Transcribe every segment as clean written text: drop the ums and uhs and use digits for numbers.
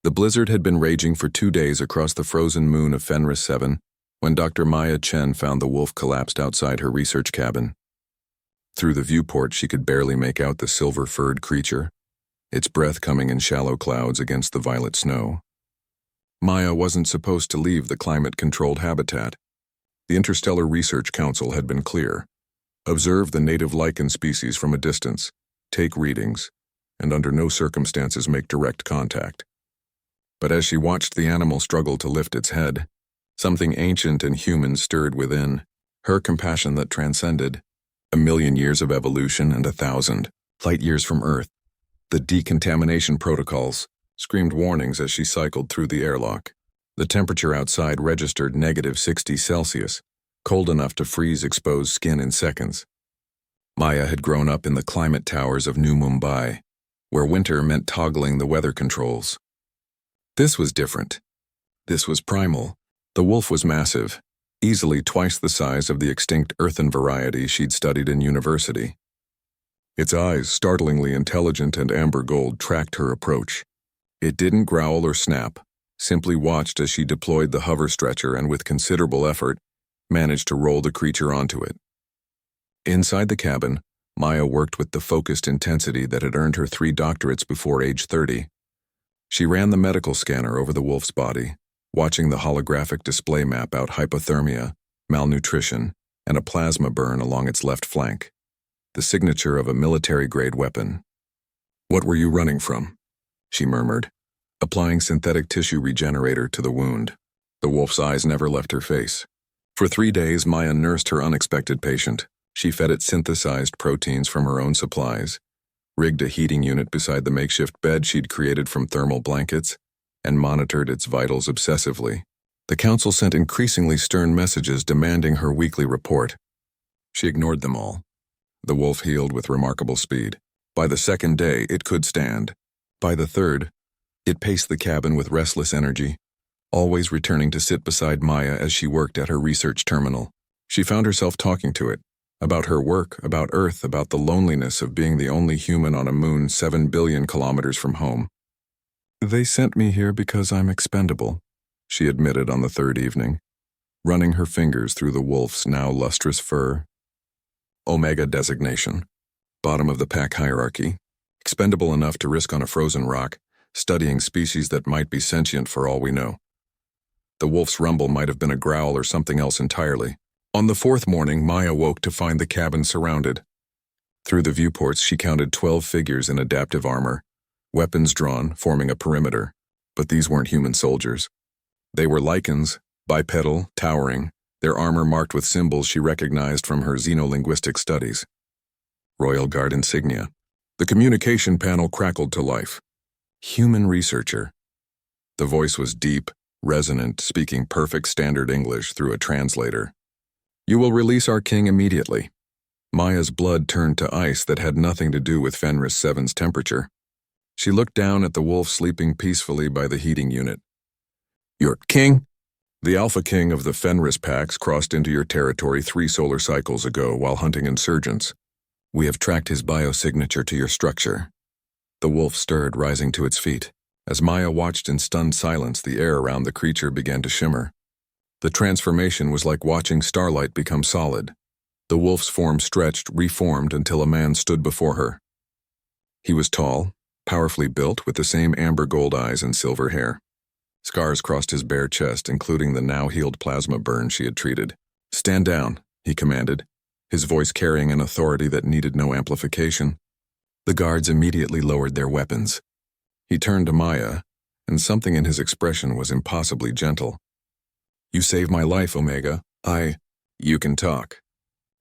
The blizzard had been raging for 2 days across the frozen moon of Fenris 7 when Dr. Maya Chen found the wolf collapsed outside her research cabin. Through the viewport, she could barely make out the silver-furred creature, its breath coming in shallow clouds against the violet snow. Maya wasn't supposed to leave the climate-controlled habitat. The Interstellar Research Council had been clear. Observe the native lichen species from a distance, take readings, and under no circumstances make direct contact. But as she watched the animal struggle to lift its head, something ancient and human stirred within, her compassion that transcended 1,000,000 years of evolution and 1,000 light years from Earth. The decontamination protocols screamed warnings as she cycled through the airlock. The temperature outside registered -60°C, cold enough to freeze exposed skin in seconds. Maya had grown up in the climate towers of New Mumbai, where winter meant toggling the weather controls. This was different. This was primal. The wolf was massive, easily twice the size of the extinct earthen variety she'd studied in university. Its eyes, startlingly intelligent and amber gold, tracked her approach. It didn't growl or snap, simply watched as she deployed the hover stretcher and with considerable effort, managed to roll the creature onto it. Inside the cabin, Maya worked with the focused intensity that had earned her 3 doctorates before age 30. She ran the medical scanner over the wolf's body, watching the holographic display map out hypothermia, malnutrition, and a plasma burn along its left flank, the signature of a military-grade weapon. "What were you running from?" she murmured, applying synthetic tissue regenerator to the wound. The wolf's eyes never left her face. For 3 days, Maya nursed her unexpected patient. She fed it synthesized proteins from her own supplies, rigged a heating unit beside the makeshift bed she'd created from thermal blankets, and monitored its vitals obsessively. The council sent increasingly stern messages demanding her weekly report. She ignored them all. The wolf healed with remarkable speed. By the 2nd day, it could stand. By the 3rd, it paced the cabin with restless energy, always returning to sit beside Maya as she worked at her research terminal. She found herself talking to it, about her work, about Earth, about the loneliness of being the only human on a moon 7 billion kilometers from home. "They sent me here because I'm expendable," she admitted on the 3rd evening, running her fingers through the wolf's now lustrous fur. Omega designation, bottom of the pack hierarchy, expendable enough to risk on a frozen rock, studying species that might be sentient for all we know. The wolf's rumble might have been a growl or something else entirely. On the 4th morning, Maya woke to find the cabin surrounded. Through the viewports, she counted 12 figures in adaptive armor, weapons drawn, forming a perimeter. But these weren't human soldiers. They were lichens, bipedal, towering, their armor marked with symbols she recognized from her xenolinguistic studies. Royal Guard insignia. The communication panel crackled to life. "Human researcher." The voice was deep, resonant, speaking perfect standard English through a translator. "You will release our king immediately." Maya's blood turned to ice that had nothing to do with Fenris 7's temperature. She looked down at the wolf sleeping peacefully by the heating unit. "Your king?" "The Alpha King of the Fenris packs crossed into your territory 3 solar cycles ago while hunting insurgents. We have tracked his biosignature to your structure." The wolf stirred, rising to its feet. As Maya watched in stunned silence, the air around the creature began to shimmer. The transformation was like watching starlight become solid. The wolf's form stretched, reformed until a man stood before her. He was tall, powerfully built, with the same amber gold eyes and silver hair. Scars crossed his bare chest, including the now-healed plasma burn she had treated. "Stand down," he commanded, his voice carrying an authority that needed no amplification. The guards immediately lowered their weapons. He turned to Maya, and something in his expression was impossibly gentle. "You saved my life, Omega. You can talk."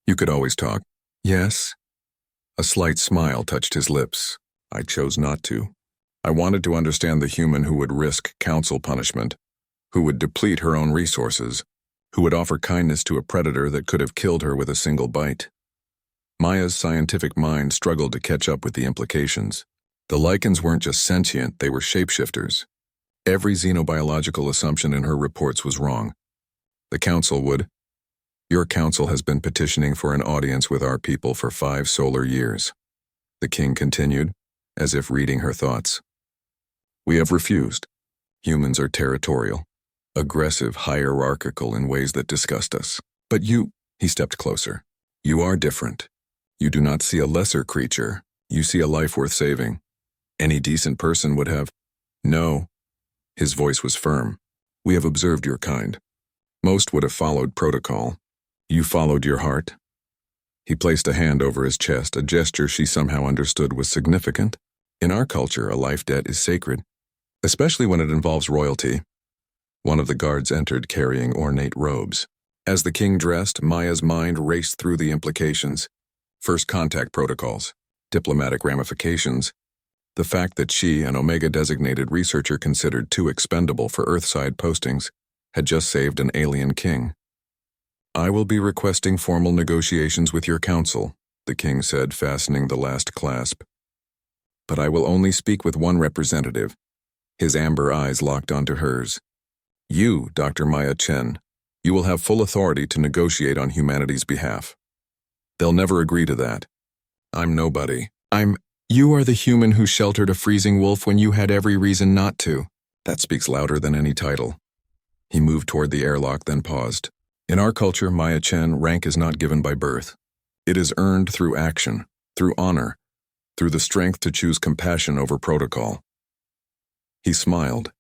"You could always talk." "Yes?" A slight smile touched his lips. "I chose not to. I wanted to understand the human who would risk council punishment, who would deplete her own resources, who would offer kindness to a predator that could have killed her with a single bite." Maya's scientific mind struggled to catch up with the implications. The lichens weren't just sentient, they were shapeshifters. Every xenobiological assumption in her reports was wrong. The council would. "Your council has been petitioning for an audience with our people for 5 solar years," the king continued, as if reading her thoughts. "We have refused. Humans are territorial, aggressive, hierarchical in ways that disgust us. But you, he stepped closer. You are different. You do not see a lesser creature. You see a life worth saving. Any decent person would have. No. His voice was firm. We have observed your kind. Most would have followed protocol. You followed your heart. He placed a hand over his chest, a gesture she somehow understood was significant. In our culture, a life debt is sacred, especially when it involves royalty. One of the guards entered carrying ornate robes. As the king dressed, Maya's mind raced through the implications. First contact protocols, diplomatic ramifications, the fact that she, an Omega-designated researcher considered too expendable for Earthside postings, had just saved an alien king. I will be requesting formal negotiations with your council, the king said, fastening the last clasp. But I will only speak with one representative. His amber eyes locked onto hers. You, Dr. Maya Chen, you will have full authority to negotiate on humanity's behalf. They'll never agree to that. I'm nobody. You are the human who sheltered a freezing wolf when you had every reason not to. That speaks louder than any title. He moved toward the airlock, then paused. In our culture, Maya Chen, rank is not given by birth. It is earned through action, through honor, through the strength to choose compassion over protocol. He smiled,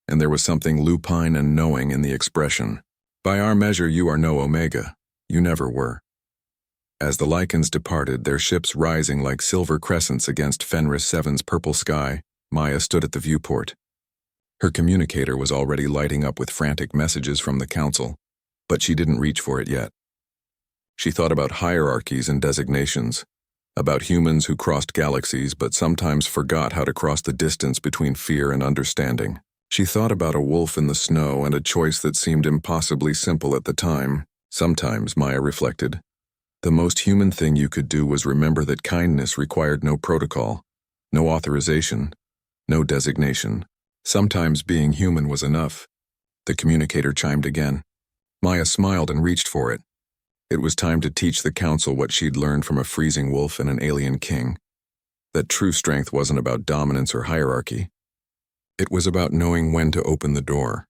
and there was something lupine and knowing in the expression. By our measure, you are no Omega. You never were. As the Lycans departed, their ships rising like silver crescents against Fenris 7's purple sky, Maya stood at the viewport. Her communicator was already lighting up with frantic messages from the council, but she didn't reach for it yet. She thought about hierarchies and designations, about humans who crossed galaxies but sometimes forgot how to cross the distance between fear and understanding. She thought about a wolf in the snow and a choice that seemed impossibly simple at the time. Sometimes, Maya reflected, the most human thing you could do was remember that kindness required no protocol, no authorization, no designation. Sometimes being human was enough. The communicator chimed again. Maya smiled and reached for it. It was time to teach the council what she'd learned from a freezing wolf and an alien king. That true strength wasn't about dominance or hierarchy. It was about knowing when to open the door.